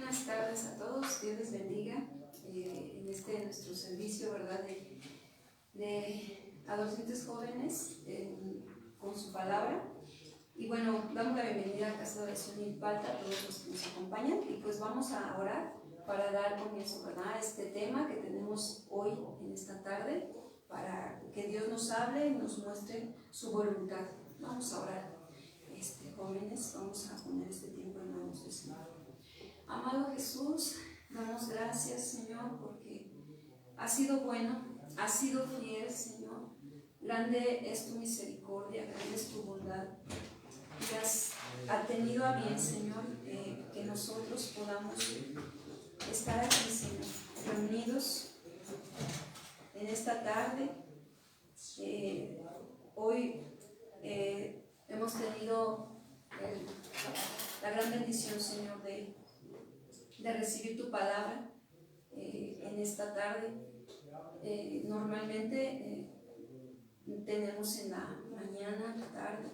buenas tardes a todos, Dios les bendiga en este nuestro servicio, ¿verdad? De adolescentes jóvenes con su palabra. Y bueno, damos la bienvenida a Casa de Oración y Palta a todos los que nos acompañan y pues vamos a orar para dar comienzo, ¿verdad?, a este tema que tenemos hoy en esta tarde, para que Dios nos hable y nos muestre su voluntad. Vamos a orar. Jóvenes, vamos a poner este tiempo en manos del Señor. Amado Jesús, damos gracias, Señor, porque has sido bueno, has sido fiel, Señor. Grande es tu misericordia, grande es tu bondad. Y has tenido a bien, Señor, que nosotros podamos estar aquí, Señor, reunidos en esta tarde. Hoy hemos tenido la gran bendición, Señor, de recibir tu palabra en esta tarde. Normalmente tenemos en la mañana, la tarde,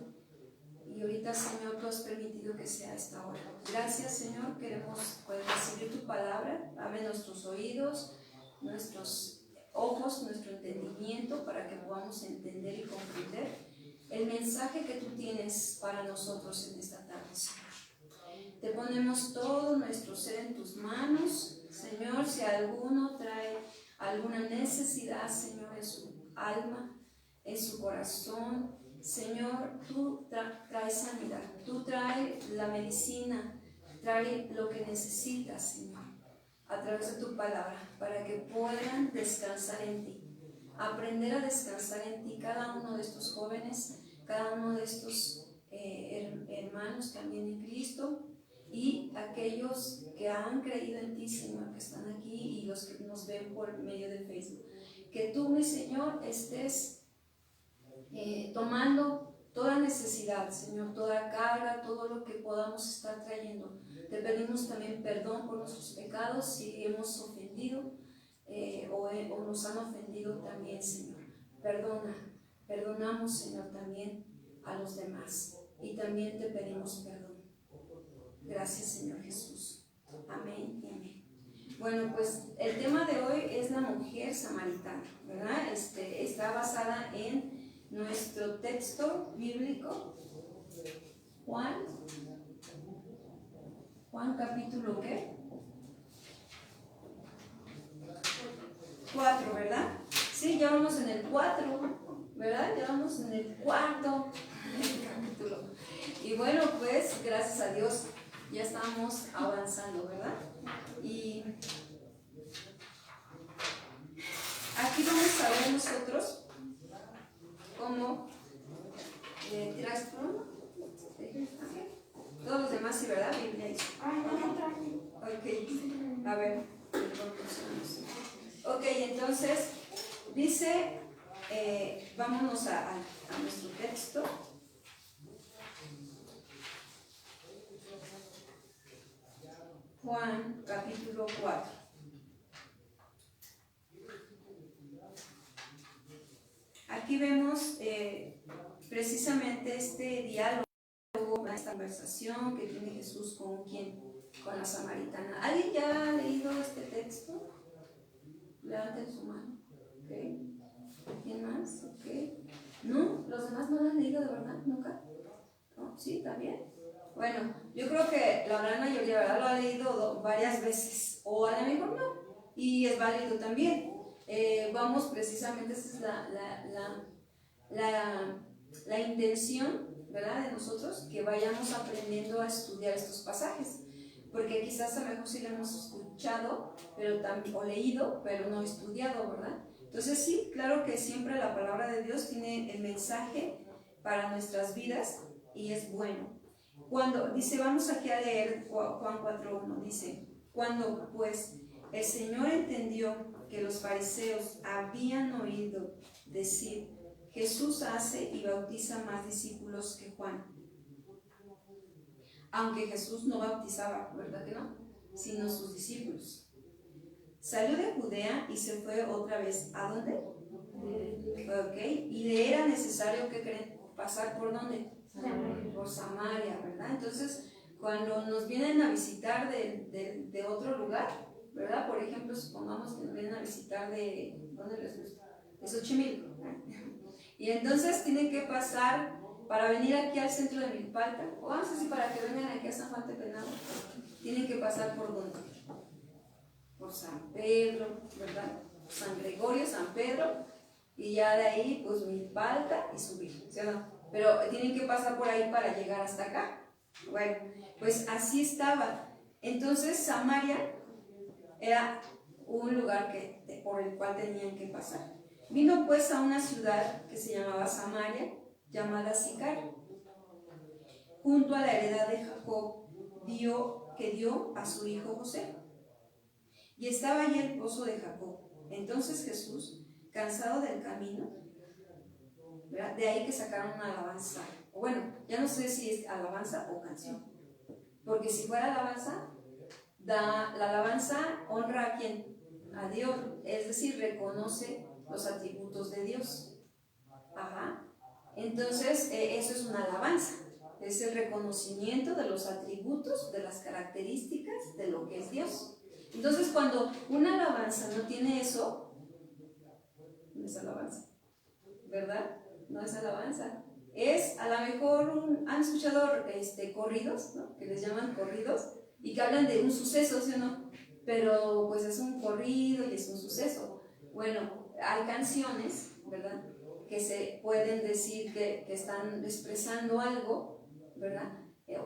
y ahorita, Señor, tú has permitido que sea esta hora. Gracias, Señor, queremos recibir tu palabra. Abre nuestros oídos, nuestros ojos, nuestro entendimiento, para que podamos entender y comprender el mensaje que tú tienes para nosotros en esta tarde, Señor. Te ponemos todo nuestro ser en tus manos, Señor. Si alguno trae alguna necesidad, Señor, en su alma, en su corazón, Señor, tú traes sanidad, tú traes la medicina, trae lo que necesitas, Señor, a través de tu palabra, para que puedan descansar en ti, aprender a descansar en ti, cada uno de estos jóvenes, cada uno de estos hermanos también en Cristo, y aquellos que han creído en ti, Señor, que están aquí, y los que nos ven por medio de Facebook. Que tú, mi Señor, estés tomando toda necesidad, Señor, toda carga, todo lo que podamos estar trayendo. Te pedimos también perdón por nuestros pecados si hemos ofendido o nos han ofendido también, Señor. Perdonamos, Señor, también a los demás, y también te pedimos perdón. Gracias, Señor Jesús. Amén y amén. Bueno, pues el tema de hoy es la mujer samaritana, ¿verdad? Está basada en nuestro texto bíblico, Juan capítulo, ¿qué? 4, ¿verdad? Sí, ya vamos en el 4, ¿verdad? Ya vamos en el cuarto capítulo. Y bueno, pues gracias a Dios ya estamos avanzando, ¿verdad? Y aquí vamos a ver nosotros cómo ¿traes pluma? Todos los demás sí, ¿verdad? Biblia dice. Ok, a ver. Ok, entonces dice, vámonos a nuestro texto. Juan capítulo 4. Aquí vemos precisamente este diálogo, esta conversación que tiene Jesús con la samaritana. ¿Alguien ya ha leído este texto? Levanten su mano. Okay. ¿Quién más? Okay. ¿No? ¿Los demás no lo han leído de verdad? ¿Nunca? ¿No? ¿Sí? ¿También? Bueno, yo creo que la gran mayoría, ¿verdad?, lo ha leído varias veces, o a lo mejor no, y es válido también. Vamos, precisamente esa es la intención, ¿verdad?, de nosotros, que vayamos aprendiendo a estudiar estos pasajes, porque quizás a lo mejor sí lo hemos escuchado o leído, pero no estudiado, ¿verdad? Entonces sí, claro que siempre la palabra de Dios tiene el mensaje para nuestras vidas y es bueno. Cuando dice, vamos aquí a leer Juan 4:1, dice, cuando pues el Señor entendió que los fariseos habían oído decir, Jesús hace y bautiza más discípulos que Juan. Aunque Jesús no bautizaba, ¿verdad que no?, sino sus discípulos. Salió de Judea y se fue otra vez. ¿A dónde? Ok, y le era necesario que pasar por ¿dónde? Por Samaria, ¿verdad? Entonces cuando nos vienen a visitar de otro lugar, ¿verdad? Por ejemplo, supongamos que nos vienen a visitar ¿dónde les gusta? De Xochimilco. Y entonces tienen que pasar para venir aquí al centro de Milpalta, o vamos a decir para que vengan aquí a San Juan Tepenabo, tienen que pasar por donde, por San Pedro, ¿verdad? San Gregorio, San Pedro, y ya de ahí pues Milpalta y subir, ¿sí o no? Pero tienen que pasar por ahí para llegar hasta acá. Bueno, pues así estaba. Entonces Samaria era un lugar por el cual tenían que pasar. Vino pues a una ciudad que se llamaba Samaria, llamada Sicar, junto a la heredad de Jacob, que dio a su hijo José. Y estaba allí el pozo de Jacob. Entonces Jesús, cansado del camino, ¿verdad? De ahí que sacaron una alabanza. O bueno, ya no sé si es alabanza o canción. Porque si fuera alabanza, la alabanza honra a quién? A Dios. Es decir, reconoce los atributos de Dios. Ajá. Entonces, eso es una alabanza. Es el reconocimiento de los atributos, de las características de lo que es Dios. Entonces, cuando una alabanza no tiene eso, no es alabanza, ¿verdad? No es alabanza. Es a lo mejor, han escuchado corridos, ¿no? Que les llaman corridos y que hablan de un suceso, ¿sí o no? Pero pues es un corrido y es un suceso. Bueno, hay canciones, ¿verdad? Que se pueden decir que están expresando algo, ¿verdad?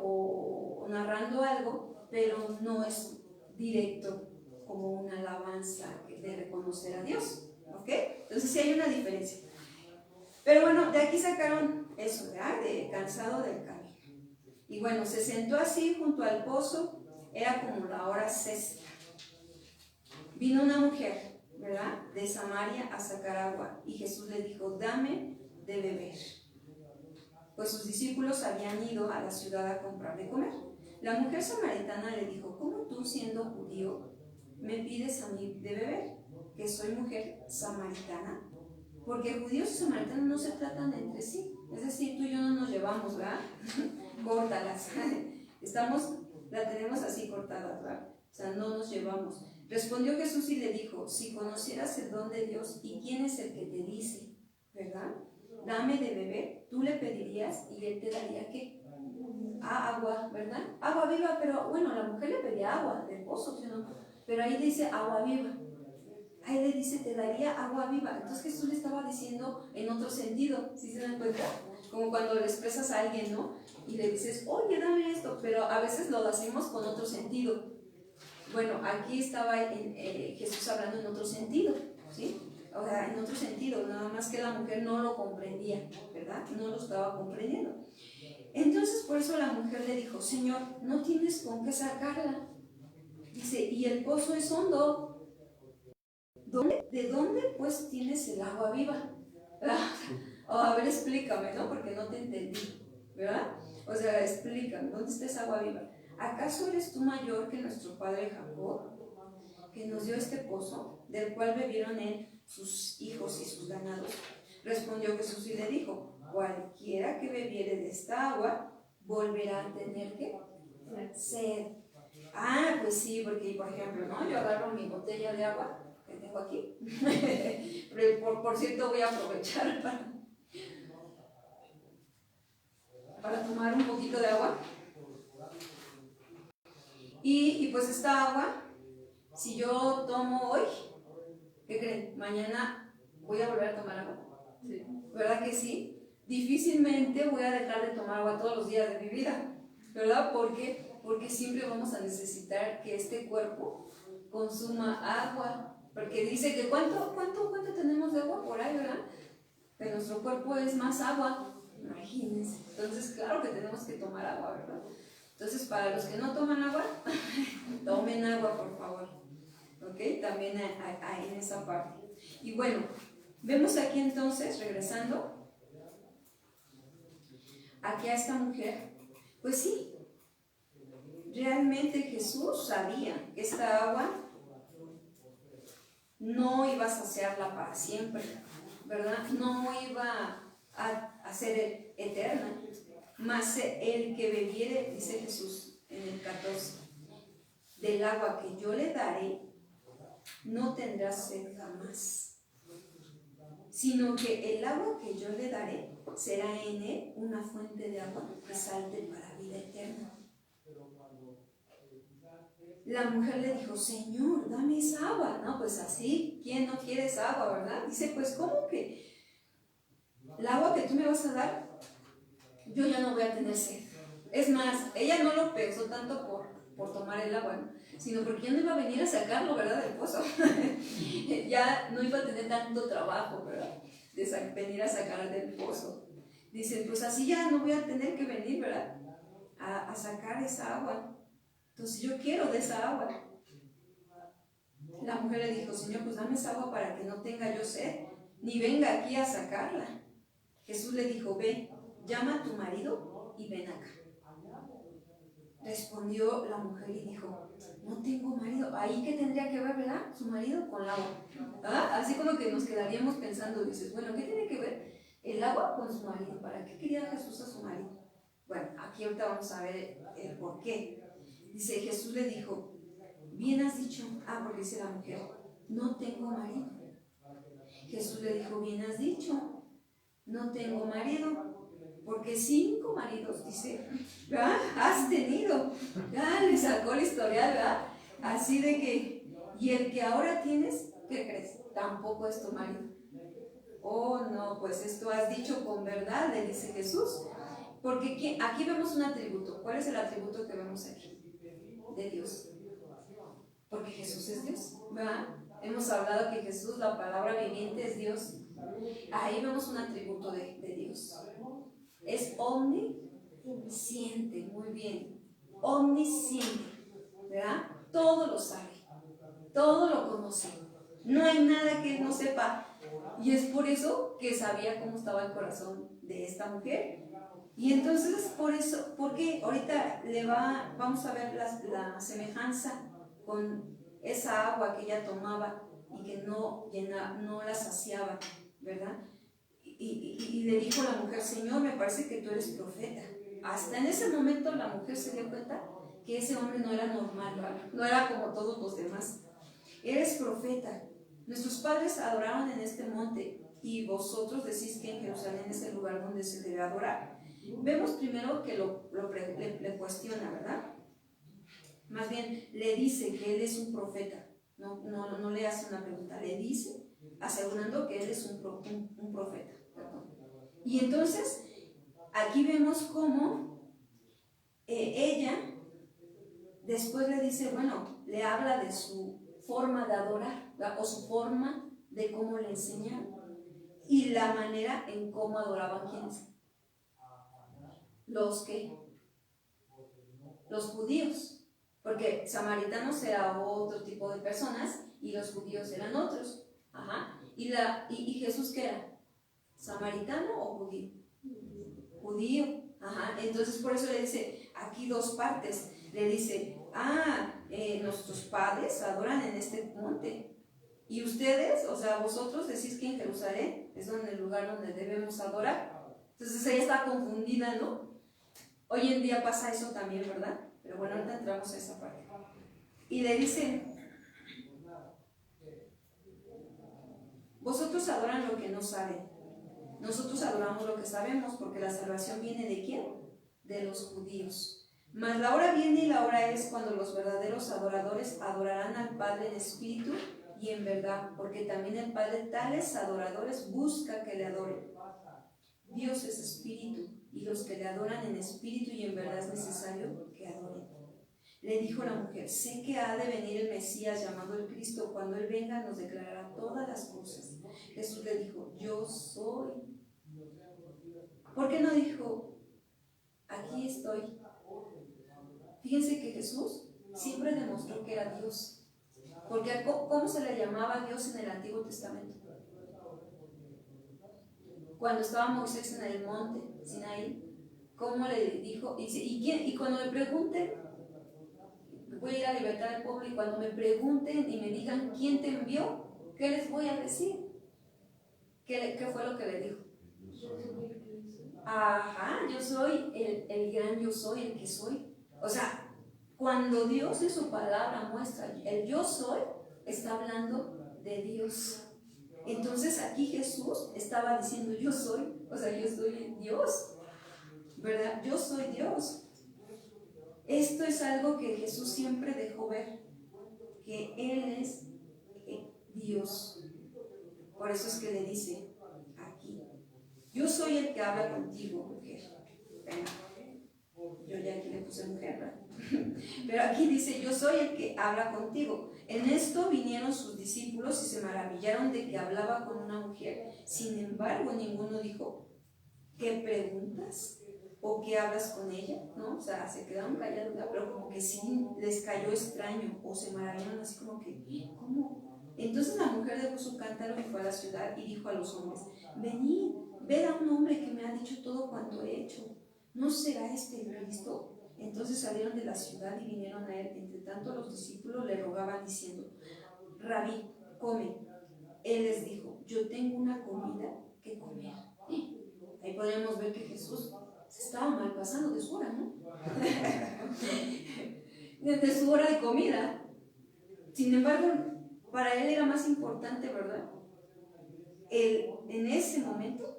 O narrando algo, pero no es directo como una alabanza de reconocer a Dios, ¿ok? Entonces sí hay una diferencia. Pero bueno, de aquí sacaron eso, ¿verdad? De cansado del camino. Y bueno, se sentó así junto al pozo, era como la hora sexta. Vino una mujer, ¿verdad? De Samaria a sacar agua y Jesús le dijo, dame de beber. Pues sus discípulos habían ido a la ciudad a comprar de comer. La mujer samaritana le dijo, ¿cómo tú siendo judío me pides a mí de beber? Que soy mujer samaritana. Porque judíos y samaritanos no se tratan entre sí. Es decir, tú y yo no nos llevamos, ¿verdad? Córtalas. La tenemos así cortada, ¿verdad? O sea, no nos llevamos. Respondió Jesús y le dijo, si conocieras el don de Dios y quién es el que te dice, ¿verdad? Dame de beber, tú le pedirías y él te daría ¿qué? Agua, ¿verdad? Agua viva, pero bueno, la mujer le pedía agua del pozo, ¿sí o no? Pero ahí dice agua viva. Ahí le dice, te daría agua viva. Entonces Jesús le estaba diciendo en otro sentido, ¿sí se dan cuenta? Como cuando le expresas a alguien, ¿no? Y le dices, oye, dame esto, pero a veces lo hacemos con otro sentido. Bueno, aquí estaba Jesús hablando en otro sentido, ¿sí? O sea, en otro sentido, nada más que la mujer no lo comprendía, ¿verdad? No lo estaba comprendiendo. Entonces, por eso la mujer le dijo, Señor, no tienes con qué sacarla. Dice, y el pozo es hondo. ¿De dónde pues tienes el agua viva? A ver, explícame, ¿no? Porque no te entendí, ¿verdad? O sea, explícame, ¿dónde está esa agua viva? ¿Acaso eres tú mayor que nuestro padre Jacob, que nos dio este pozo, del cual bebieron él, sus hijos y sus ganados? Respondió Jesús y le dijo, cualquiera que bebiere de esta agua, volverá a tener ¿qué? Sed. Ah, pues sí, porque por ejemplo, ¿no? Yo agarro mi botella de agua que tengo aquí. Pero por cierto, voy a aprovechar para tomar un poquito de agua. Y pues esta agua, si yo tomo hoy, ¿qué creen? Mañana voy a volver a tomar agua. Sí. ¿Verdad que sí? Difícilmente voy a dejar de tomar agua todos los días de mi vida, ¿verdad? ¿Por qué? Porque siempre vamos a necesitar que este cuerpo consuma agua. Porque dice que ¿cuánto tenemos de agua por ahí, verdad? Que nuestro cuerpo es más agua, imagínense. Entonces, claro que tenemos que tomar agua, ¿verdad? Entonces, para los que no toman agua, tomen agua, por favor. ¿Ok? También hay en esa parte. Y bueno, vemos aquí entonces, regresando, aquí a esta mujer, pues sí, realmente Jesús sabía que esta agua no iba a saciarla para siempre, ¿verdad? No iba a ser eterna, mas el que bebiere, dice Jesús, en el 14, del agua que yo le daré, no tendrá sed jamás, sino que el agua que yo le daré será en él una fuente de agua que salte para vida eterna. La mujer le dijo, Señor, dame esa agua. No, pues así, ¿quién no quiere esa agua, verdad? Dice, pues ¿cómo que el agua que tú me vas a dar, yo ya no voy a tener sed? Es más, ella no lo pensó tanto por tomar el agua, ¿no? Sino porque ya no iba a venir a sacarlo, ¿verdad? Del pozo. Ya no iba a tener tanto trabajo, ¿verdad? De venir a sacar del pozo. Dice, pues así ya no voy a tener que venir, ¿verdad? A sacar esa agua. Entonces yo quiero de esa agua. La mujer le dijo, Señor, pues dame esa agua para que no tenga yo sed, ni venga aquí a sacarla. Jesús le dijo, ve, llama a tu marido y ven acá. Respondió la mujer y dijo, no tengo marido. ¿Ahí qué tendría que ver, verdad? Su marido con el agua. ¿Ah? Así como que nos quedaríamos pensando, dices, bueno, ¿qué tiene que ver el agua con su marido? ¿Para qué quería Jesús a su marido? Bueno, aquí ahorita vamos a ver el por qué. Dice, Jesús le dijo, bien has dicho, porque dice la mujer, no tengo marido. Jesús le dijo, bien has dicho, no tengo marido, porque 5 maridos, dice, ¿verdad? Has tenido. Ya le sacó el historial, ¿verdad? Así de que, y el que ahora tienes, ¿qué crees? Tampoco es tu marido. Oh, no, pues esto has dicho con verdad, le dice Jesús. Porque aquí vemos un atributo. ¿Cuál es el atributo que vemos aquí? De Dios. Porque Jesús es Dios, ¿verdad? Hemos hablado que Jesús, la palabra viviente, es Dios. Ahí vemos un atributo de Dios. Es omnisciente, muy bien. Omnisciente, ¿verdad? Todo lo sabe, todo lo conoce. No hay nada que él no sepa. Y es por eso que sabía cómo estaba el corazón de esta mujer. Y entonces, por eso, porque ahorita vamos a ver la semejanza con esa agua que ella tomaba y que no la saciaba, ¿verdad? Y le dijo la mujer, Señor, me parece que tú eres profeta. Hasta en ese momento la mujer se dio cuenta que ese hombre no era normal, ¿verdad? No era como todos los demás. Eres profeta. Nuestros padres adoraron en este monte y vosotros decís que en Jerusalén es el lugar donde se debe adorar. Vemos primero que le cuestiona, ¿verdad? Más bien le dice que él es un profeta. No le hace una pregunta, le dice, asegurando que él es un profeta. ¿Perdón? Y entonces, aquí vemos cómo ella después le dice, bueno, le habla de su forma de adorar, ¿verdad? O su forma de cómo le enseñaron y la manera en cómo adoraban quienes. Los judíos, porque samaritanos era otro tipo de personas y los judíos eran otros. Ajá. ¿Y Jesús qué era? ¿Samaritano o judío? Judío. Ajá. Entonces por eso le dice aquí 2 partes. Le dice, nuestros padres adoran en este monte. Y ustedes, o sea, vosotros decís que en Jerusalén es el lugar donde debemos adorar. Entonces ella está confundida, ¿no? Hoy en día pasa eso también, ¿verdad? Pero bueno, ahorita entramos a esa parte. Y le dicen, vosotros adoran lo que no saben. Nosotros adoramos lo que sabemos, porque la salvación viene ¿de quién? De los judíos. Mas la hora viene y la hora es cuando los verdaderos adoradores adorarán al Padre en espíritu y en verdad, porque también el Padre tales adoradores busca que le adoren. Dios es espíritu, y los que le adoran en espíritu y en verdad es necesario que adoren. Le dijo la mujer, sé que ha de venir el Mesías llamado el Cristo, cuando Él venga nos declarará todas las cosas. Jesús le dijo, yo soy. ¿Por qué no dijo, aquí estoy? Fíjense que Jesús siempre demostró que era Dios. Porque ¿cómo se le llamaba a Dios en el Antiguo Testamento? Cuando estaba Moisés en el monte Sinaí, ¿cómo le dijo? Y cuando me pregunten, voy a ir a libertar al pueblo, y cuando me pregunten y me digan quién te envió, ¿qué les voy a decir? ¿Qué fue lo que le dijo? Ajá, yo soy el gran yo soy, el que soy. O sea, Cuando Dios en su palabra muestra el yo soy, está hablando de Dios. Entonces aquí Jesús estaba diciendo yo soy, o sea, yo soy Dios, ¿verdad? Yo soy Dios. Esto es algo que Jesús siempre dejó ver, que Él es Dios. Por eso es que le dice aquí, yo soy el que habla contigo, mujer. Venga. Yo ya aquí le puse mujer, ¿verdad? Pero aquí dice, yo soy el que habla contigo. En esto vinieron sus discípulos y se maravillaron de que hablaba con una mujer. Sin embargo, ninguno dijo, ¿qué preguntas? ¿O qué hablas con ella? ¿No? O sea, se quedaron callados, pero como que sí les cayó extraño, o se maravillaron así como que, ¿cómo? Entonces la mujer dejó su cántaro y fue a la ciudad y dijo a los hombres, venid, ved a un hombre que me ha dicho todo cuanto he hecho. ¿No será este el Cristo? Entonces salieron de la ciudad y vinieron a él. Entre tanto los discípulos le rogaban diciendo, Rabí, come. Él les dijo, yo tengo una comida que comer. Ahí podemos ver que Jesús se estaba mal pasando de su hora, ¿no? De su hora de comida. Sin embargo, para él era más importante, ¿verdad? En ese momento,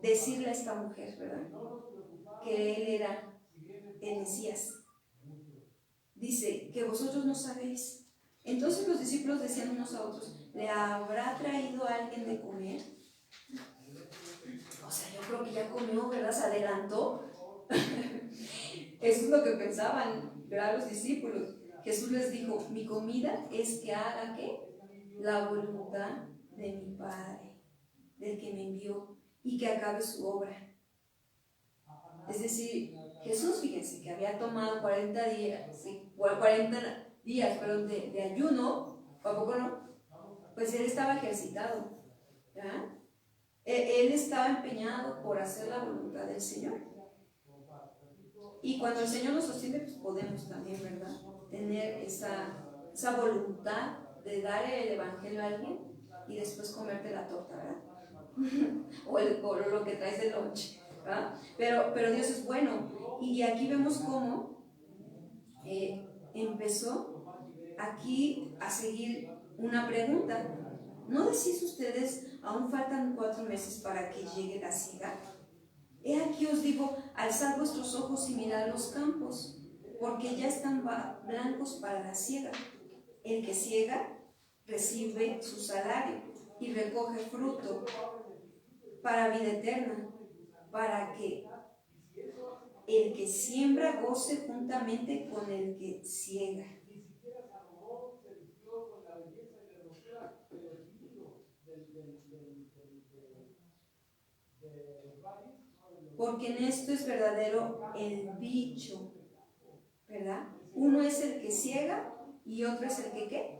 decirle a esta mujer, ¿verdad? Que él era el Mesías. Dice, que vosotros no sabéis. Entonces los discípulos decían unos a otros, ¿le habrá traído alguien de comer? O sea, yo creo que ya comió, ¿verdad? Se adelantó. Eso es lo que pensaban, ¿verdad? Los discípulos. Jesús les dijo, mi comida es que haga, ¿qué? La voluntad de mi Padre, del que me envió, y que acabe su obra. Es decir, Jesús, fíjense, que había tomado 40 días, ¿sí? 40 días, perdón, de ayuno, ¿a poco no? Pues él estaba ejercitado, ¿verdad? Él estaba empeñado por hacer la voluntad del Señor. Y cuando el Señor nos sostiene, pues podemos también, ¿verdad? Tener esa voluntad de dar el evangelio a alguien y después comerte la torta, ¿verdad? o lo que traes de lunch, ¿verdad? Pero Dios es bueno. Y aquí vemos cómo empezó aquí a seguir una pregunta. ¿No decís ustedes, aún faltan 4 meses para que llegue la siega? He aquí os digo, alzad vuestros ojos y mirad los campos, porque ya están blancos para la siega. El que siega recibe su salario y recoge fruto para vida eterna, para que el que siembra goce juntamente con el que siega. Porque en esto es verdadero el dicho, ¿verdad? Uno es el que ciega y otro es el que ¿qué?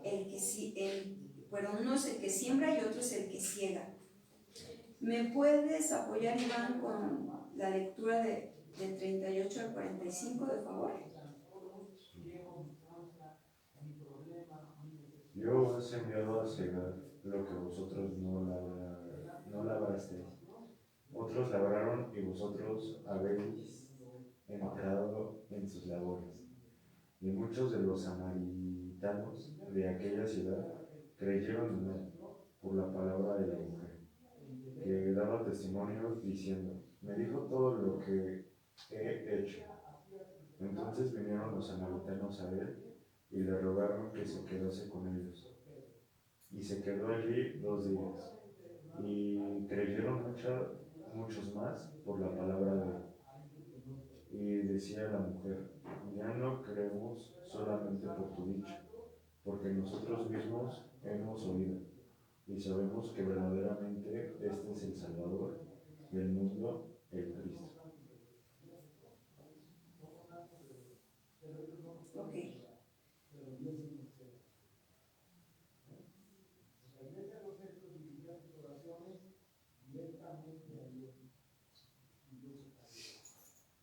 Uno es el que siembra y otro es el que ciega. ¿Me puedes apoyar, Iván, con la lectura del 38 al 45, de favor? Yo os he enviado a cegar lo que vosotros no labrasteis. Otros labraron y vosotros habéis entrado en sus labores. Y muchos de los samaritanos de aquella ciudad creyeron en él por la palabra de la mujer, que daba testimonio diciendo, me dijo todo lo que he hecho. Entonces vinieron los samaritanos a él y le rogaron que se quedase con ellos. Y se quedó allí 2 días. Y creyeron muchos más por la palabra de él. Y decía la mujer, ya no creemos solamente por tu dicho, porque nosotros mismos hemos oído y sabemos que verdaderamente este es el Salvador del mundo, el Cristo. Ok.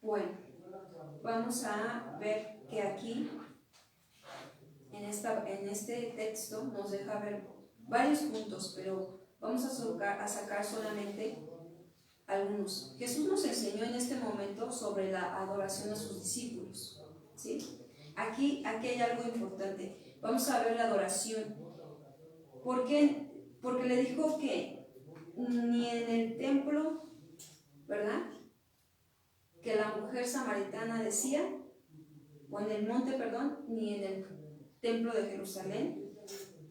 Bueno, vamos a ver que aquí, en este texto, nos deja ver varios puntos, pero vamos a sacar solamente algunos. Jesús nos enseñó en este momento sobre la adoración a sus discípulos. ¿sí? Aquí hay algo importante. Vamos a ver la adoración. ¿Por qué? Porque le dijo que ni en el templo, ¿verdad?, que la mujer samaritana decía, o en el monte, perdón, ni en el templo de Jerusalén,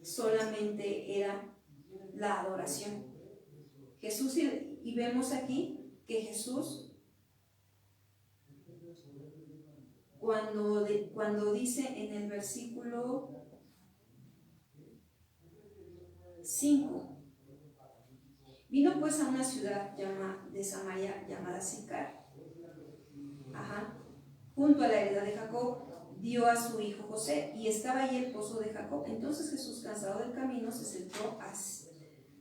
solamente era la adoración. Jesús, y vemos aquí que Jesús, cuando dice en el versículo 5, vino pues a una ciudad de Samaria llamada Sicar, junto a la heredad de Jacob, dio a su hijo José, y estaba allí el pozo de Jacob. Entonces Jesús, cansado del camino, se sentó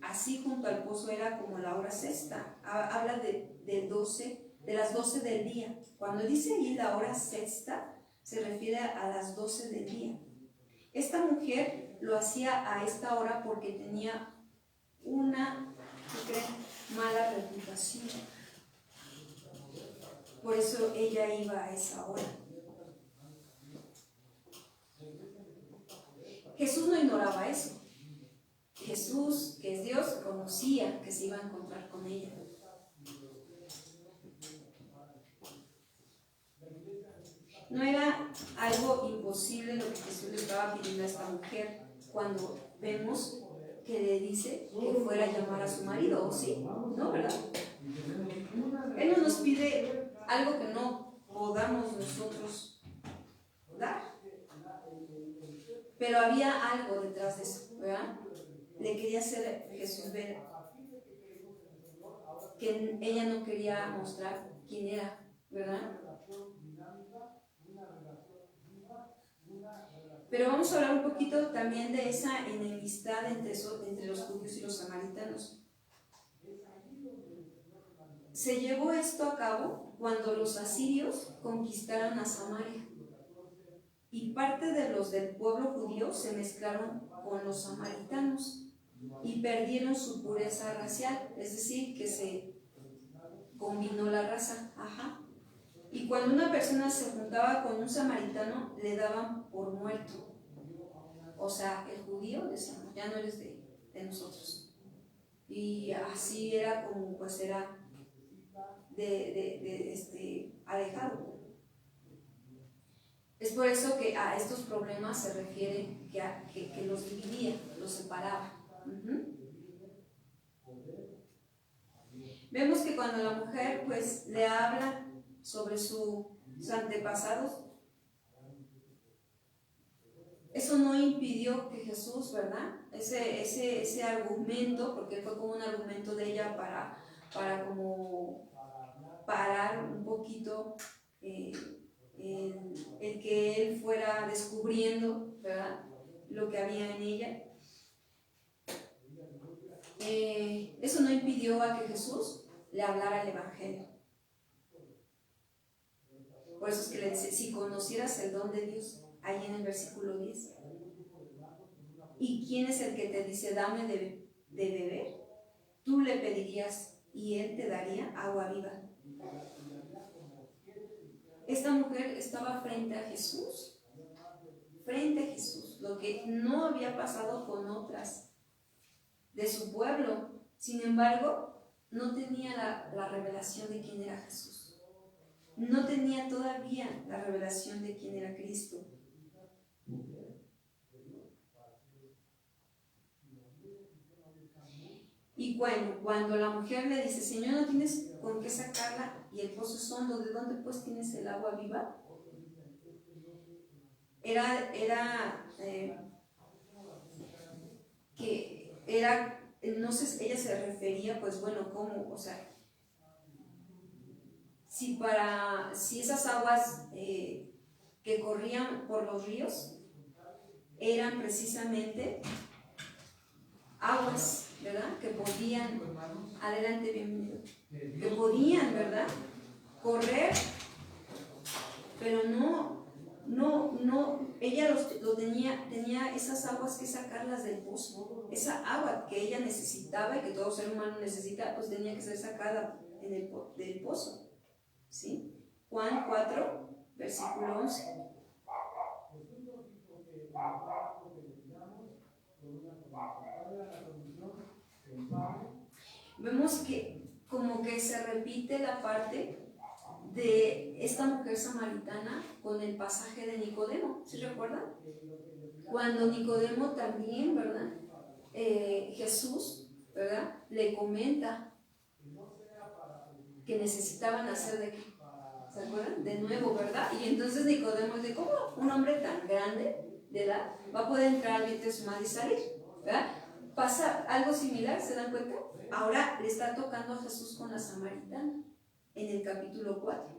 así junto al pozo. Era como la hora sexta. Habla de las 12 del día. Cuando dice allí la hora sexta, se refiere a las 12 del día. Esta mujer lo hacía a esta hora porque tenía una, ¿qué creen?, mala reputación. Por eso ella iba a esa hora. Jesús no ignoraba eso. Jesús, que es Dios, conocía que se iba a encontrar con ella. No era algo imposible lo que Jesús le estaba pidiendo a esta mujer cuando vemos que le dice que fuera a llamar a su marido, ¿o sí? ¿No, verdad? Él no nos pide algo que no podamos nosotros dar. Pero había algo detrás de eso, ¿verdad? Le quería hacer Jesús ver que ella no quería mostrar quién era, ¿verdad? Pero vamos a hablar un poquito también de esa enemistad entre los judíos y los samaritanos. Se llevó esto a cabo cuando los asirios conquistaron a Samaria, y parte de los del pueblo judío se mezclaron con los samaritanos y perdieron su pureza racial, es decir, que se combinó la raza. Y cuando una persona se juntaba con un samaritano, le daban por muerto. O sea, el judío decía, ya no eres de nosotros. Y así era como, pues era alejado. Es por eso que a estos problemas se refiere que los dividía, los separaba. Vemos que cuando la mujer pues le habla sobre sus antepasados, eso no impidió que Jesús, ¿verdad?, ese argumento, porque fue como un argumento de ella para como parar un poquito el que él fuera descubriendo, ¿verdad?, lo que había en ella. Eso no impidió a que Jesús le hablara el Evangelio. Por eso es que le dice, si conocieras el don de Dios, ahí en el versículo 10. ¿Y quién es el que te dice, dame de beber? Tú le pedirías y él te daría agua viva. Esta mujer estaba frente a Jesús, lo que no había pasado con otras de su pueblo. Sin embargo, no tenía la revelación de quién era Jesús. No tenía todavía la revelación de quién era Cristo. Y cuando la mujer le dice, Señor, no tienes con qué sacarla y el pozo es hondo, ¿de dónde pues tienes el agua viva? No sé, ella se refería, pues bueno, ¿cómo? O sea, si esas aguas que corrían por los ríos eran precisamente aguas, ¿verdad?, que podían, adelante, bienvenido, que podían, ¿verdad?, correr, pero no, ella tenía esas aguas que sacarlas del pozo. Esa agua que ella necesitaba y que todo ser humano necesita, pues tenía que ser sacada del pozo, ¿sí? Juan 4, versículo 11. Vemos que como que se repite la parte de esta mujer samaritana con el pasaje de Nicodemo, ¿sí recuerdan? Cuando Nicodemo también, ¿verdad? Jesús, ¿verdad? Le comenta que necesitaban hacer de qué, ¿se acuerdan? De nuevo, ¿verdad? Y entonces Nicodemo dice, ¿cómo un hombre tan grande de edad va a poder entrar al vientre de su madre y salir? ¿Verdad? Pasa algo similar, ¿se dan cuenta? Ahora le está tocando a Jesús con la samaritana en el capítulo 4.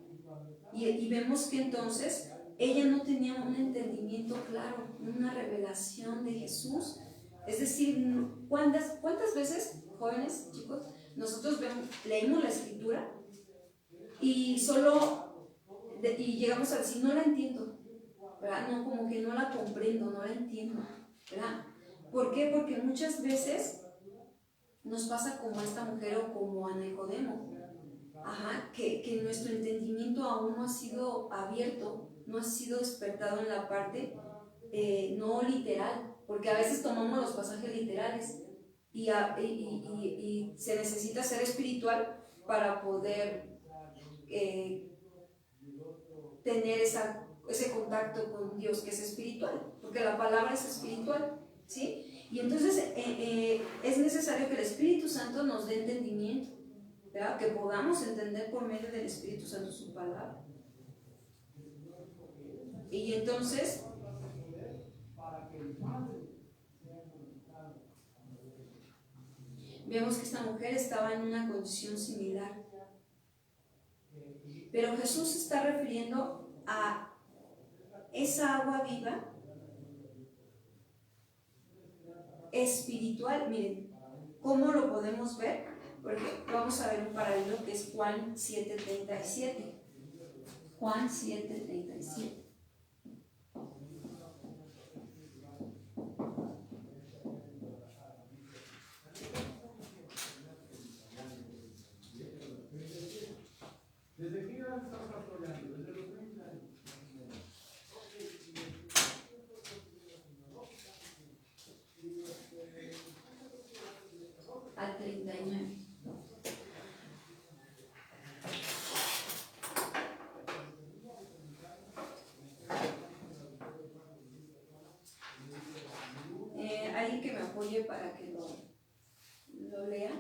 Y vemos que entonces ella no tenía un entendimiento claro, una revelación de Jesús. Es decir, ¿cuántas veces, jóvenes, chicos, nosotros leímos la escritura y y llegamos a decir, no la entiendo, ¿verdad? No, como que no la comprendo, no la entiendo, ¿verdad? ¿Por qué? Porque muchas veces nos pasa como a esta mujer o como a Nicodemo, que nuestro entendimiento aún no ha sido abierto, no ha sido despertado en la parte no literal, porque a veces tomamos los pasajes literales y se necesita ser espiritual para poder tener ese contacto con Dios que es espiritual, porque la palabra es espiritual, ¿sí? Y entonces es necesario que el Espíritu Santo nos dé entendimiento, ¿verdad? Que podamos entender por medio del Espíritu Santo su palabra. Y entonces vemos que esta mujer estaba en una condición similar, pero Jesús se está refiriendo a esa agua viva espiritual. Miren, ¿cómo lo podemos ver? Porque vamos a ver un paralelo que es Juan 7:37. Juan 7:37. ¿Desde qué edad estás pastoreando? ¿Desde los 30 años? Al 39. Alguien que me apoye para que lo lea.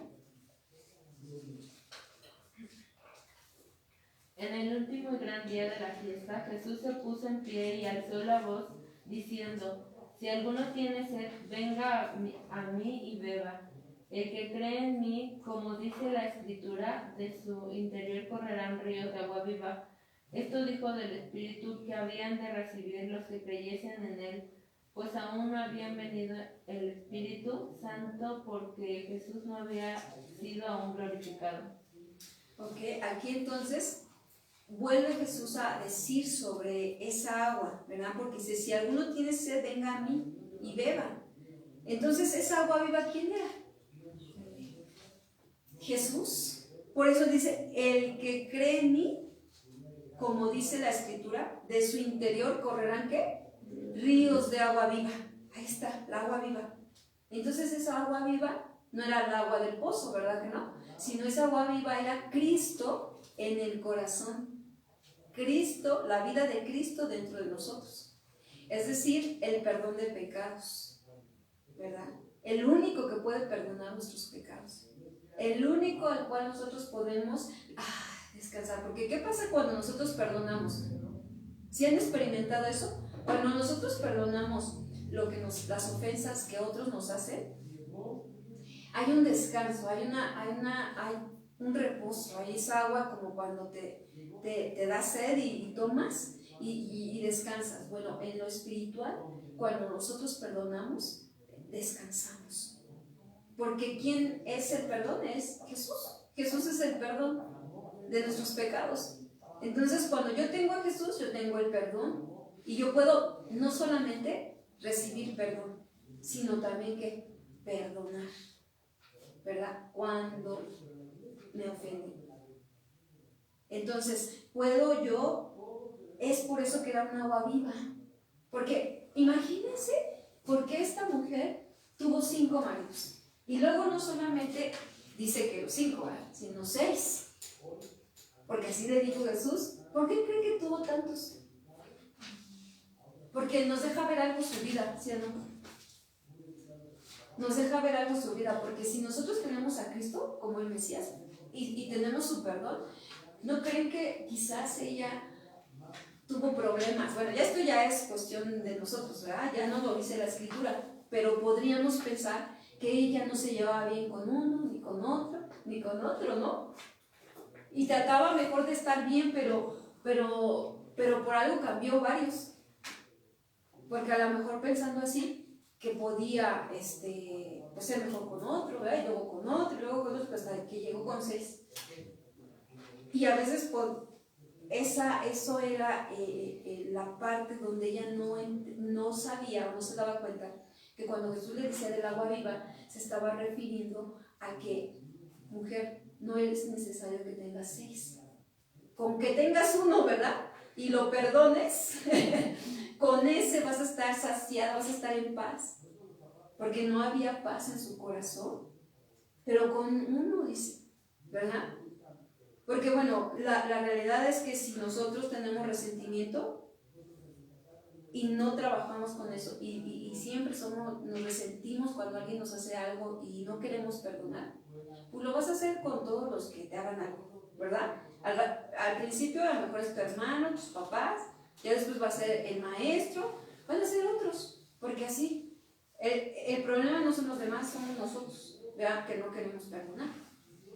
En el último y gran día de la fiesta, Jesús se puso en pie y alzó la voz, diciendo: Si alguno tiene sed, venga a mí y beba. El que cree en mí, como dice la Escritura, de su interior correrán ríos de agua viva. Esto dijo del Espíritu que habían de recibir los que creyesen en él, pues aún no habían venido el Espíritu Santo porque Jesús no había sido aún glorificado. Ok, aquí entonces vuelve Jesús a decir sobre esa agua, ¿verdad? Porque dice, si alguno tiene sed, venga a mí y beba. Entonces, ¿esa agua viva quién era? Jesús. Por eso dice, el que cree en mí, como dice la Escritura, de su interior correrán, ¿qué? Ríos de agua viva. Ahí está, la agua viva. Entonces, esa agua viva no era el agua del pozo, ¿verdad que no? Sino esa agua viva era Cristo en el corazón. Cristo, la vida de Cristo dentro de nosotros. Es decir, el perdón de pecados, ¿verdad? El único que puede perdonar nuestros pecados. El único al cual nosotros podemos descansar. Porque ¿qué pasa cuando nosotros perdonamos? ¿Sí han experimentado eso? Cuando nosotros perdonamos las ofensas que otros nos hacen, hay un descanso, hay un reposo, hay esa agua como cuando te da sed y tomas y descansas. Bueno, en lo espiritual, cuando nosotros perdonamos, descansamos. Porque ¿quién es el perdón? Es Jesús. Jesús es el perdón de nuestros pecados. Entonces, cuando yo tengo a Jesús, yo tengo el perdón. Y yo puedo no solamente recibir perdón, sino también que perdonar, ¿verdad? Cuando me ofenden. Entonces, es por eso que era un agua viva. Porque imagínense por qué esta mujer tuvo 5 maridos. Y luego no solamente dice que los 5, ¿verdad?, sino 6. Porque así le dijo Jesús. ¿Por qué cree que tuvo tantos? Porque nos deja ver algo su vida, ¿sí o no? Nos deja ver algo su vida, porque si nosotros tenemos a Cristo como el Mesías y tenemos su perdón, ¿no creen que quizás ella tuvo problemas? Bueno, esto ya es cuestión de nosotros, ¿verdad? Ya no lo dice la Escritura, pero podríamos pensar que ella no se llevaba bien con uno, ni con otro, ¿no? Y trataba mejor de estar bien, pero por algo cambió varios. Porque a lo mejor pensando así, que podía pues ser mejor con otro, ¿verdad? Y luego con otro, y luego con otro, hasta que llegó con 6. Y a veces eso era la parte donde ella no sabía, no se daba cuenta, que cuando Jesús le decía del agua viva, se estaba refiriendo a que, mujer, no es necesario que tengas 6. Con que tengas uno, ¿verdad?, y lo perdones, con ese vas a estar saciada, vas a estar en paz, porque no había paz en su corazón, pero con uno, dice, ¿verdad? Porque bueno, la realidad es que si nosotros tenemos resentimiento y no trabajamos con eso, y siempre nos resentimos cuando alguien nos hace algo y no queremos perdonar, pues lo vas a hacer con todos los que te hagan algo, ¿verdad? Al principio a lo mejor es tu hermano, tus papás, ya después va a ser el maestro, van a ser otros, porque así, el problema no son los demás, somos nosotros, ¿verdad?, que no queremos perdonar.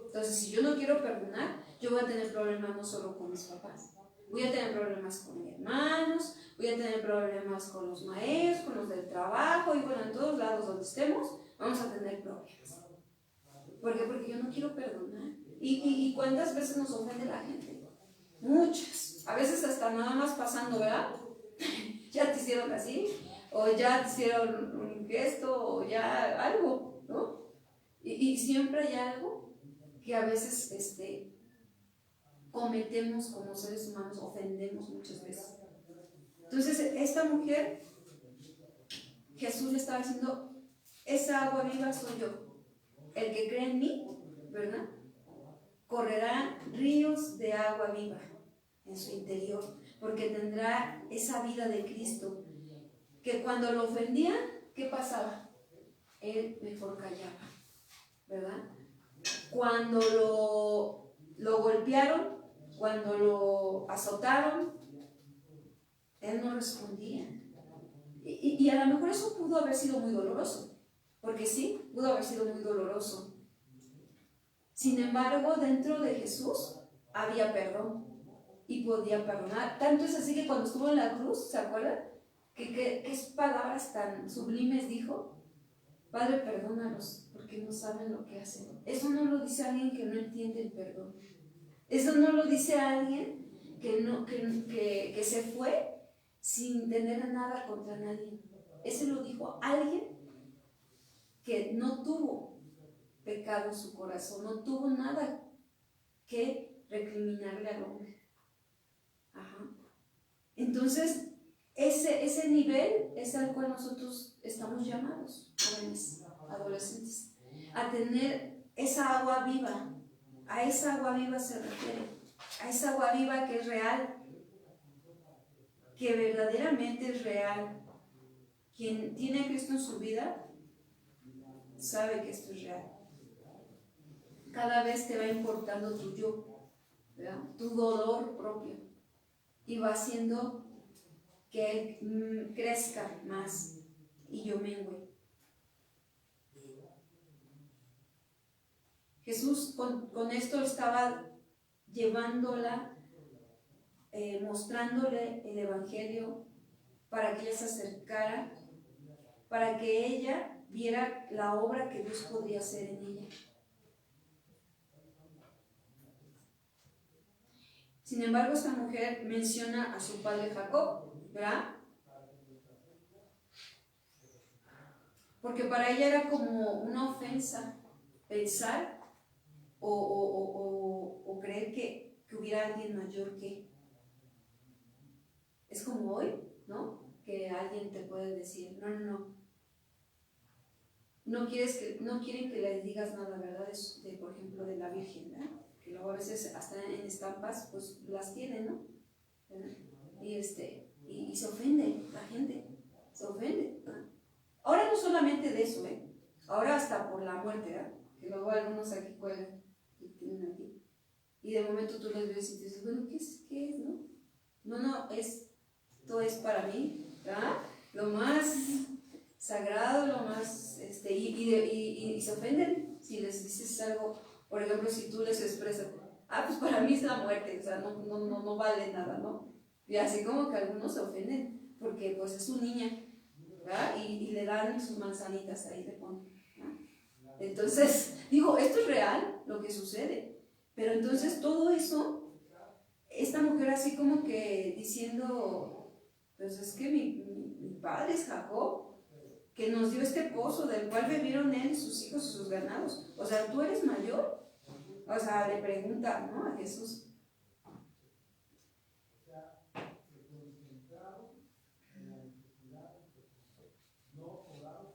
Entonces, si yo no quiero perdonar, yo voy a tener problemas no solo con mis papás, voy a tener problemas con mis hermanos, voy a tener problemas con los maestros, con los del trabajo, y bueno, en todos lados donde estemos, vamos a tener problemas. ¿Por qué? Porque yo no quiero perdonar. ¿Y cuántas veces nos ofende la gente? Muchas. A veces hasta nada más pasando, ¿verdad? Ya te hicieron así, o ya te hicieron un gesto, o ya algo, ¿no? Y siempre hay algo que a veces cometemos como seres humanos, ofendemos muchas veces. Entonces, esta mujer, Jesús le estaba diciendo, esa agua viva soy yo. El que cree en mí, ¿verdad?, correrán ríos de agua viva en su interior, porque tendrá esa vida de Cristo, que cuando lo ofendían, ¿qué pasaba? Él mejor callaba, ¿verdad? Cuando lo golpearon, cuando lo azotaron, él no respondía. Y a lo mejor eso pudo haber sido muy doloroso, porque sí, pudo haber sido muy doloroso. Sin embargo, dentro de Jesús había perdón y podía perdonar. Tanto es así que cuando estuvo en la cruz, ¿se acuerdan? ¿Qué palabras tan sublimes dijo? Padre, perdónalos, porque no saben lo que hacen. Eso no lo dice alguien que no entiende el perdón. Eso no lo dice alguien que se fue sin tener nada contra nadie. Ese lo dijo alguien que no tuvo pecado en su corazón, no tuvo nada que recriminarle al hombre. Ajá. Entonces, ese nivel es al cual nosotros estamos llamados, jóvenes, adolescentes, a tener esa agua viva. A esa agua viva se refiere, a esa agua viva que es real, que verdaderamente es real. Quien tiene a Cristo en su vida sabe que esto es real. Cada vez te va importando tu yo, ¿verdad?, tu dolor propio, y va haciendo que él crezca más y yo mengüe. Jesús con esto estaba llevándola, mostrándole el Evangelio para que ella se acercara, para que ella viera la obra que Dios podría hacer en ella. Sin embargo, esta mujer menciona a su padre Jacob, ¿verdad? Porque para ella era como una ofensa pensar o creer que hubiera alguien mayor que. Es como hoy, ¿no? Que alguien te puede decir, no, no quieren que les digas nada, ¿verdad? Por ejemplo, de la Virgen, ¿verdad? Que luego a veces hasta en estampas, pues las tienen, ¿no? ¿Verdad? Y se ofende la gente, se ofende, ¿verdad? Ahora no solamente de eso, ahora hasta por la muerte, ¿verdad? Que luego algunos aquí cuelgan, y tienen aquí. Y de momento tú les ves y te dices, bueno, ¿qué es, no? No, esto es para mí, ¿verdad? Lo más sagrado, lo más, y se ofenden si les dices algo, por ejemplo, si tú les expresas, pues para mí es la muerte, o sea, no vale nada, ¿no? Y así como que algunos se ofenden, porque pues es su niña, ¿verdad? Y le dan sus manzanitas ahí de ponen, ¿verdad? Entonces, digo, esto es real, lo que sucede, pero entonces todo eso, esta mujer así como que diciendo, pues es que mi padre es Jacob, que nos dio este pozo del cual bebieron él, sus hijos y sus ganados. O sea, ¿tú eres mayor? O sea, le pregunta, ¿no? A Jesús.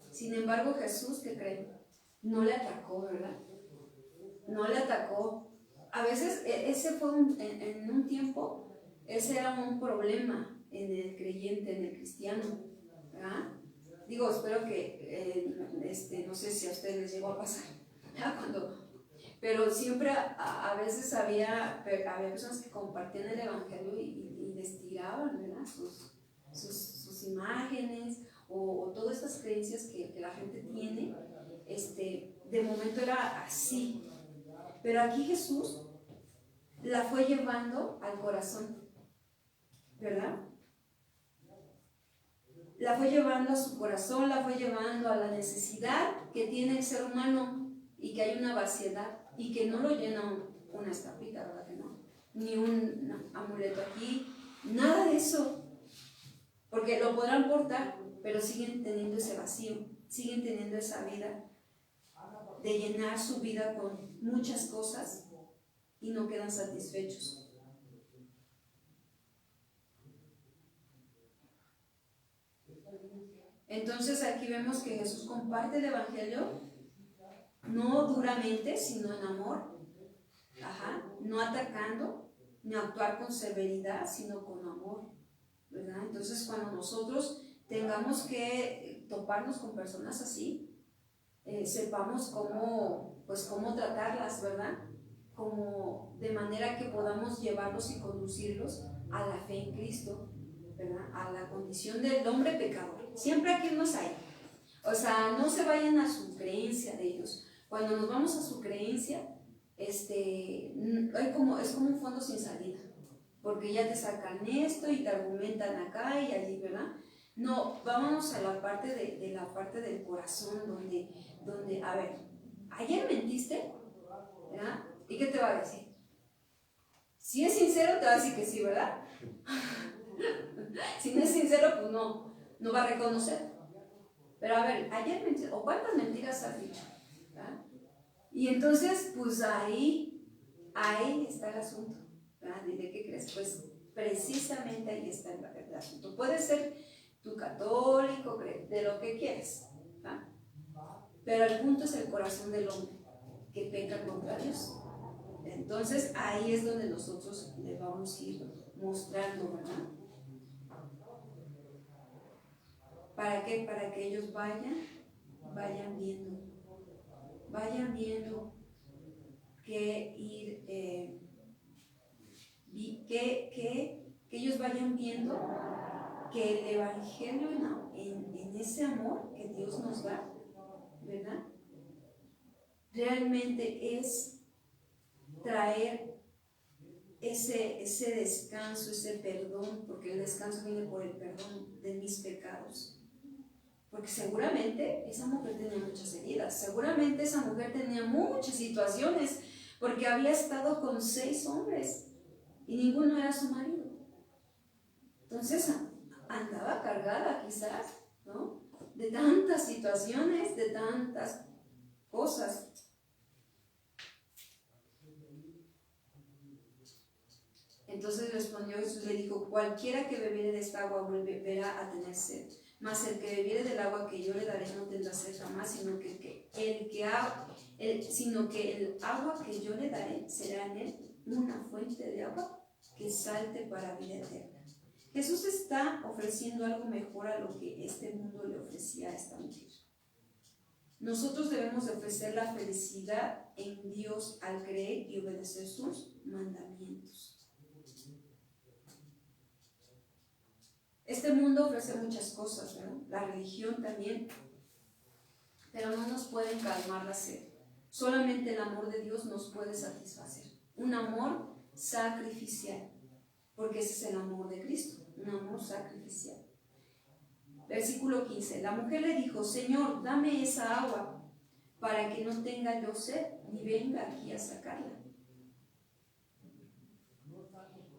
Sin embargo, Jesús, ¿qué creen? No le atacó, ¿verdad? No le atacó. A veces, ese fue en un tiempo, ese era un problema en el creyente, en el cristiano, ¿verdad? Digo, espero que, no sé si a ustedes les llegó a pasar, pero siempre a veces había personas que compartían el evangelio y les tiraban, ¿verdad? Sus imágenes o todas estas creencias que la gente tiene, de momento era así. Pero aquí Jesús la fue llevando al corazón, ¿verdad? La fue llevando a su corazón, la fue llevando a la necesidad que tiene el ser humano y que hay una vaciedad y que no lo llena una estampita, ¿verdad que no? Ni un amuleto aquí, nada de eso, porque lo podrán portar, pero siguen teniendo ese vacío, siguen teniendo esa vida de llenar su vida con muchas cosas y no quedan satisfechos. Entonces aquí vemos que Jesús comparte el evangelio no duramente, sino en amor, no atacando, ni actuar con severidad, sino con amor, ¿verdad? Entonces cuando nosotros tengamos que toparnos con personas así, sepamos cómo tratarlas, ¿verdad? Como de manera que podamos llevarlos y conducirlos a la fe en Cristo, ¿verdad? A la condición del hombre pecador. Siempre aquí nos hay. O sea, no se vayan a su creencia de ellos. Cuando nos vamos a su creencia, es como un fondo sin salida, porque ya te sacan esto y te argumentan acá y allí, ¿verdad? No, vámonos a la parte de la parte del corazón, donde, a ver, ayer mentiste, ¿verdad? ¿Y qué te va a decir? Si es sincero, te va a decir que sí, ¿verdad? Si no es sincero, pues no va a reconocer. Pero a ver, ayer mentiste, o cuántas mentiras has dicho, ¿verdad? Y entonces, pues ahí está el asunto, ¿verdad? ¿Y de qué crees? Pues precisamente ahí está el asunto. Puede ser tu católico, de lo que quieras, ¿verdad? Pero el punto es el corazón del hombre que peca contra Dios. Entonces ahí es donde nosotros le vamos a ir mostrando, ¿verdad? ¿Para qué? Para que ellos vayan viendo que ellos vayan viendo que el evangelio en ese amor que Dios nos da, ¿verdad? Realmente es traer ese descanso, ese perdón, porque el descanso viene por el perdón de mis pecados. Porque seguramente esa mujer tenía muchas heridas, seguramente esa mujer tenía muchas situaciones, porque había estado con 6 hombres y ninguno era su marido. Entonces andaba cargada quizás, ¿no? De tantas situaciones, de tantas cosas. Entonces respondió Jesús, le dijo, cualquiera que bebiere de esta agua volverá a tener sed, Mas el que bebiere del agua que yo le daré no tendrá sed jamás, sino que el agua que yo le daré será en él una fuente de agua que salte para vida eterna. Jesús está ofreciendo algo mejor a lo que este mundo le ofrecía a esta mujer. Nosotros debemos de ofrecer la felicidad en Dios al creer y obedecer sus mandamientos. Este mundo ofrece muchas cosas, ¿verdad? La religión también, pero no nos pueden calmar la sed. Solamente el amor de Dios nos puede satisfacer. Un amor sacrificial, porque ese es el amor de Cristo, un amor sacrificial. Versículo 15. La mujer le dijo: Señor, dame esa agua para que no tenga yo sed ni venga aquí a sacarla.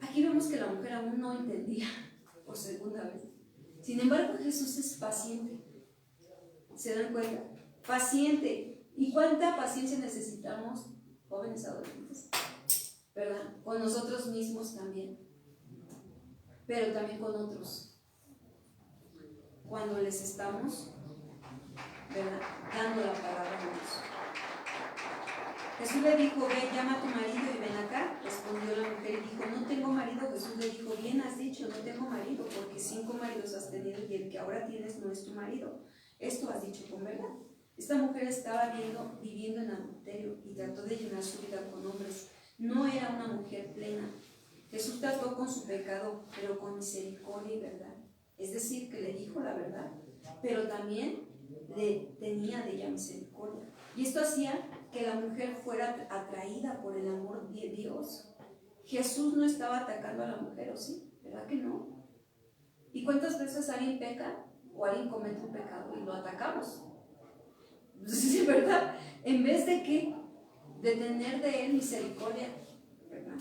Aquí vemos que la mujer aún no entendía por segunda vez. Sin embargo, Jesús es paciente. ¿Se dan cuenta? Paciente. ¿Y cuánta paciencia necesitamos, jóvenes adolescentes? ¿Verdad? Con nosotros mismos también, pero también con otros. Cuando les estamos, ¿verdad?, dando la palabra de Dios. Jesús le dijo: ve, llama a tu marido y ven acá. Respondió la mujer y dijo: no tengo marido. Jesús le dijo: bien has dicho, no tengo marido, porque 5 maridos has tenido y el que ahora tienes no es tu marido. Esto has dicho con verdad. Esta mujer estaba viviendo en adulterio y trató de llenar su vida con hombres. No era una mujer plena. Jesús trató con su pecado, pero con misericordia y verdad. Es decir, que le dijo la verdad, pero también le tenía de ella misericordia. Y esto hacía que la mujer fuera atraída por el amor de Dios. Jesús no estaba atacando a la mujer, ¿o sí? ¿Verdad que no? ¿Y cuántas veces alguien peca o alguien comete un pecado y lo atacamos? Sí, ¿verdad? En vez de que de tener de él misericordia, ¿verdad?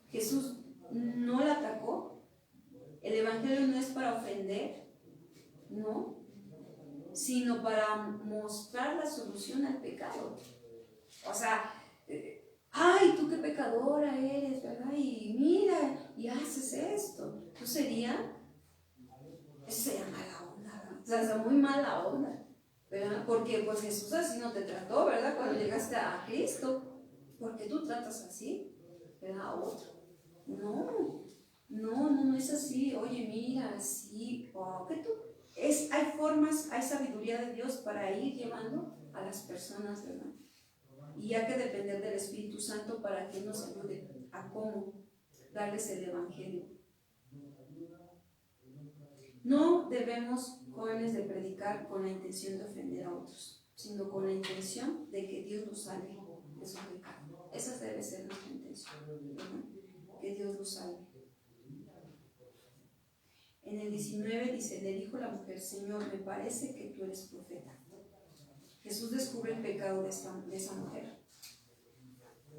Jesús no la atacó. El evangelio no es para ofender, no, sino para mostrar la solución al pecado. O sea, ay, tú qué pecadora eres, ¿verdad? Y mira, y haces esto. Eso sería mala onda, ¿verdad? O sea, muy mala onda, ¿verdad? Porque pues Jesús así no te trató, ¿verdad? Cuando llegaste a Cristo, ¿por qué tú tratas así, ¿verdad?, a otro? No es así. Oye, mira, sí, que tú. Hay formas, hay sabiduría de Dios para ir llevando a las personas, ¿verdad? Y hay que depender del Espíritu Santo para que nos ayude a cómo darles el evangelio. No debemos, jóvenes, de predicar con la intención de ofender a otros, sino con la intención de que Dios nos salve de su pecado. Esa debe ser nuestra intención, ¿verdad? Que Dios nos salve. En el 19 dice: le dijo la mujer: Señor, me parece que tú eres profeta. Jesús descubre el pecado de esa mujer,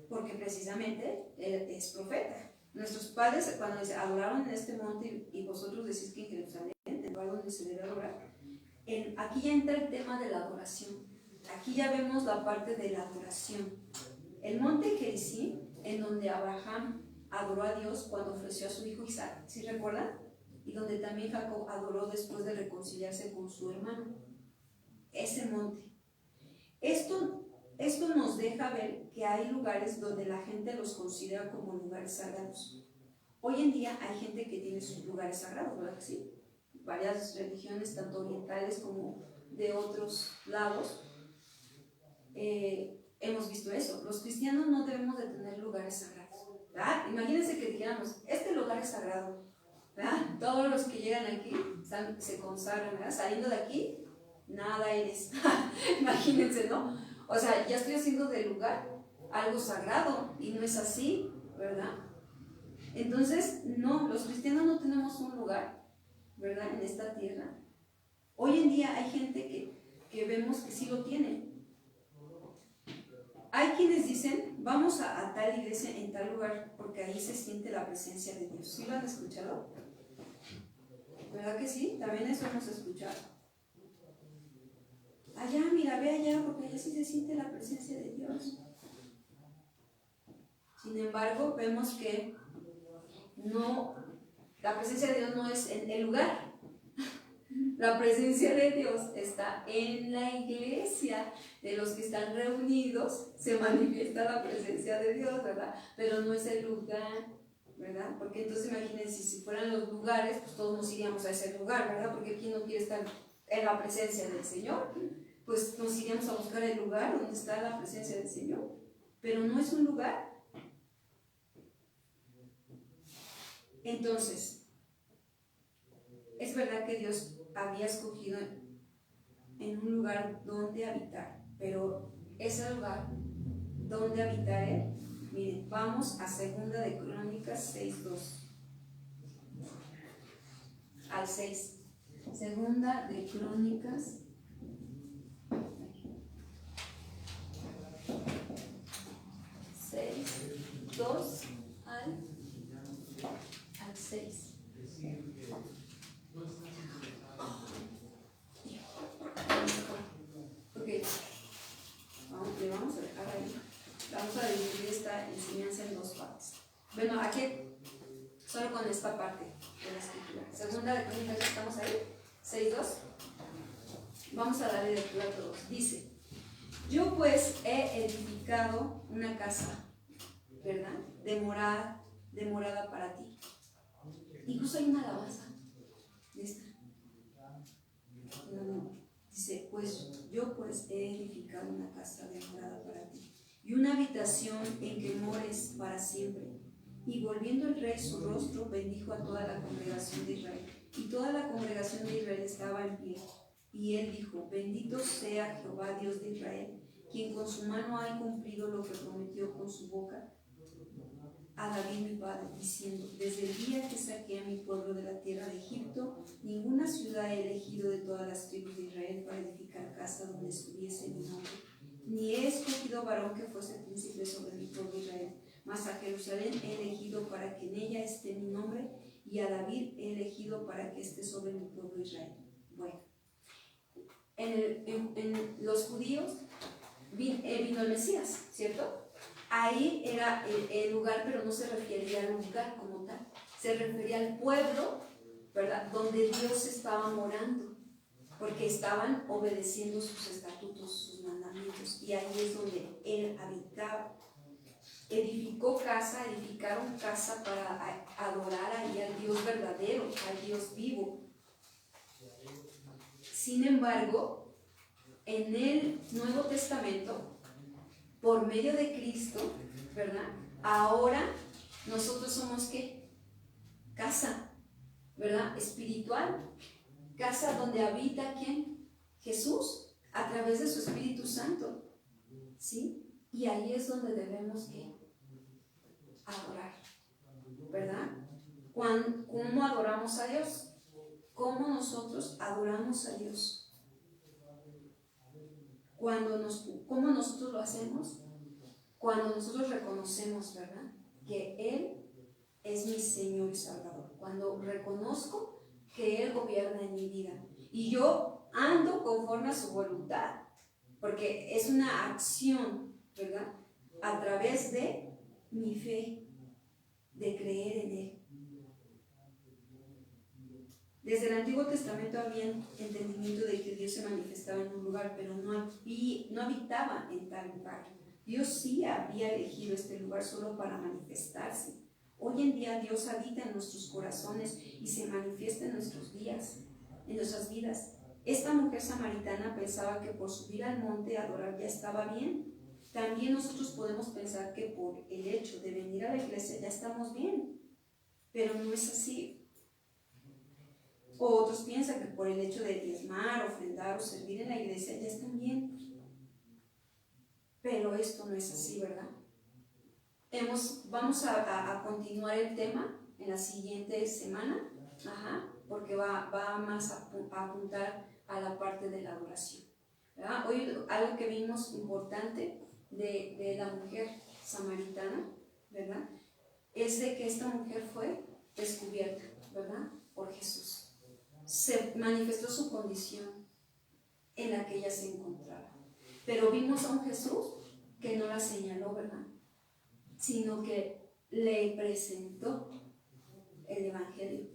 porque precisamente él es profeta. Nuestros padres, cuando les adoraron en este monte, y vosotros decís que en Jerusalén, en el lugar donde se debe adorar, aquí ya entra el tema de la adoración. Aquí ya vemos la parte de la adoración. El monte Gerizim, en donde Abraham adoró a Dios cuando ofreció a su hijo Isaac, ¿sí recuerdan? Y donde también Jacob adoró después de reconciliarse con su hermano. Ese monte. Esto nos deja ver que hay lugares donde la gente los considera como lugares sagrados. Hoy en día hay gente que tiene sus lugares sagrados, ¿verdad que sí? Varias religiones, tanto orientales como de otros lados, hemos visto eso. Los cristianos no debemos de tener lugares sagrados, ¿verdad? Imagínense que dijéramos: este lugar es sagrado, ¿verdad? Todos los que llegan aquí se consagran, ¿verdad? Saliendo de aquí, nada eres. Imagínense, ¿no? O sea, ya estoy haciendo del lugar algo sagrado y no es así, ¿verdad? Entonces, no, los cristianos no tenemos un lugar, ¿verdad?, en esta tierra. Hoy en día hay gente que vemos que sí lo tiene. Hay quienes dicen: vamos a tal iglesia en tal lugar porque ahí se siente la presencia de Dios. ¿Sí lo han escuchado? ¿Verdad que sí? También eso hemos escuchado. Allá, mira, ve allá porque allá sí se siente la presencia de Dios. Sin embargo, vemos que no, la presencia de Dios no es en el lugar, La presencia de Dios está en la iglesia. De los que están reunidos se manifiesta la presencia de Dios, ¿verdad? Pero no es el lugar, ¿verdad? Porque entonces imagínense, si fueran los lugares, pues todos nos iríamos a ese lugar, ¿verdad? Porque ¿quién no quiere estar en la presencia del Señor? Pues nos iríamos a buscar el lugar donde está la presencia del Señor. Pero no es un lugar. Entonces, es verdad que Dios había escogido en un lugar donde habitar, pero ese lugar donde habitar Él, miren, vamos a 2 de Crónicas 6:2 al 6. 2 de Crónicas 6:2 al 6. Ok, vamos a dejar ahí. Vamos a dividir esta enseñanza en dos partes. Bueno, aquí solo con esta parte de la escritura. 2 de Crónicas, ya estamos ahí. 6:2. Vamos a darle lectura a todos. Dice: yo pues he edificado una casa, ¿verdad? De morada para ti. Incluso hay una alabanza de esta. Dice: pues yo pues he edificado una casa de morada para ti, y una habitación en que mores para siempre. Y volviendo el rey su rostro, bendijo a toda la congregación de Israel. Y toda la congregación de Israel estaba en pie. Y él dijo: bendito sea Jehová, Dios de Israel, quien con su mano ha cumplido lo que prometió con su boca a David mi padre, diciendo: desde el día que saqué a mi pueblo de la tierra de Egipto, ninguna ciudad he elegido de todas las tribus de Israel para edificar casa donde estuviese mi nombre, ni he escogido varón que fuese príncipe sobre mi pueblo Israel, mas a Jerusalén he elegido para que en ella esté mi nombre, y a David he elegido para que esté sobre mi pueblo Israel. Bueno, en los judíos vino el Mesías, ¿cierto? Ahí era el lugar, pero no se refería al lugar como tal, se refería al pueblo, ¿verdad? Donde Dios estaba morando, porque estaban obedeciendo sus estatutos, sus mandamientos, y ahí es donde Él habitaba. Edificaron casa para adorar ahí al Dios verdadero, al Dios vivo. Sin embargo, en el Nuevo Testamento, por medio de Cristo, ¿verdad? Ahora nosotros somos ¿qué? Casa, ¿verdad? Espiritual. Casa donde habita ¿quién? Jesús, a través de su Espíritu Santo, ¿sí? Y ahí es donde debemos ¿qué? Adorar, ¿verdad? ¿Cómo adoramos a Dios? ¿Cómo nosotros adoramos a Dios? ¿Cómo nosotros lo hacemos? Cuando nosotros reconocemos, ¿verdad?, que Él es mi Señor y Salvador. Cuando reconozco que Él gobierna en mi vida y yo ando conforme a su voluntad, porque es una acción, ¿verdad?, a través de mi fe, de creer en Él. Desde el Antiguo Testamento había entendimiento de que Dios se manifestaba en un lugar, pero no habitaba en tal lugar. Dios sí había elegido este lugar solo para manifestarse. Hoy en día Dios habita en nuestros corazones y se manifiesta en nuestros días, en nuestras vidas. Esta mujer samaritana pensaba que por subir al monte a adorar ya estaba bien. También nosotros podemos pensar que por el hecho de venir a la iglesia ya estamos bien, pero no es así. O otros piensan que por el hecho de diezmar, ofrendar o servir en la iglesia ya están bien. Pero esto no es así, ¿verdad? Vamos a continuar el tema en la siguiente semana, porque va más a apuntar a la parte de la adoración, ¿verdad? Hoy algo que vimos importante de la mujer samaritana, ¿verdad?, es de que esta mujer fue descubierta, ¿verdad?, por Jesús. Se manifestó su condición en la que ella se encontraba. Pero vimos a un Jesús que no la señaló, ¿verdad?, sino que le presentó el Evangelio,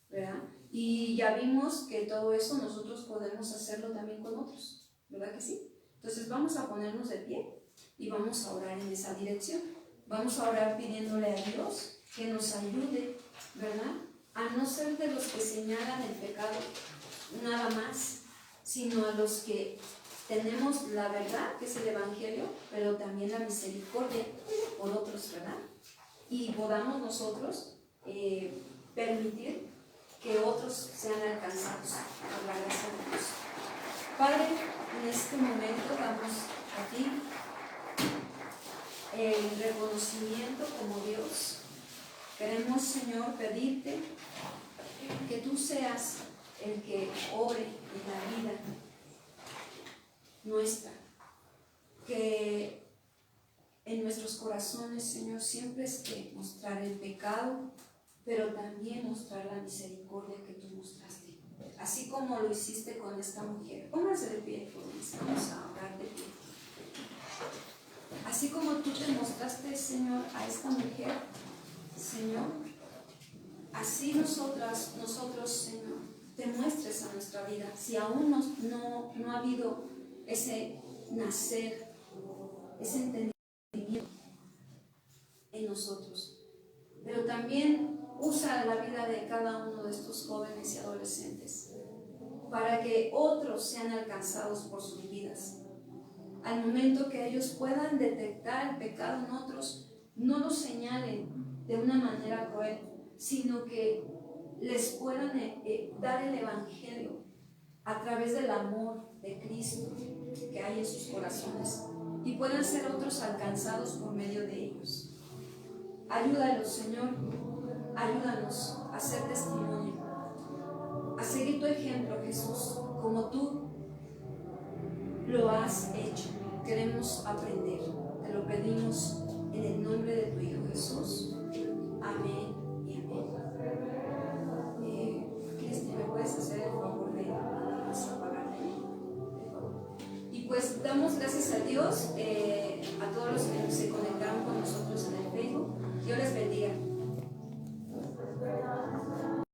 ¿verdad? Y ya vimos que todo eso nosotros podemos hacerlo también con otros, ¿verdad que sí? Entonces vamos a ponernos de pie y vamos a orar en esa dirección. Vamos a orar pidiéndole a Dios que nos ayude, ¿verdad? A no ser de los que señalan el pecado nada más, sino a los que tenemos la verdad, que es el Evangelio, pero también la misericordia por otros, ¿verdad? Y podamos nosotros permitir que otros sean alcanzados por la gracia de Dios. Padre, en este momento damos a ti el reconocimiento como Dios. Queremos, Señor, pedirte que tú seas el que obre en la vida nuestra, que en nuestros corazones, Señor, siempre esté mostrar el pecado, pero también mostrar la misericordia que tú mostraste, así como lo hiciste con esta mujer. Pónganse de pie, jóvenes, vamos a orar de pie. Así como tú te mostraste, Señor, a esta mujer, Señor, así nosotros, Señor, te muestres a nuestra vida. Si aún no ha habido ese nacer, ese entendimiento en nosotros, pero también usa la vida de cada uno de estos jóvenes y adolescentes para que otros sean alcanzados por sus vidas. Al momento que ellos puedan detectar el pecado en otros, no lo señalen de una manera cruel, sino que les puedan dar el Evangelio a través del amor de Cristo que hay en sus corazones y puedan ser otros alcanzados por medio de ellos. Ayúdalos, Señor, ayúdanos a ser testimonio, a seguir tu ejemplo, Jesús, como tú lo has hecho. Queremos aprender, te lo pedimos en el nombre de tu Hijo Jesús. Amén y amén. Cristi, ¿me puedes hacer el favor de apagarme? Por favor. Y pues damos gracias a Dios.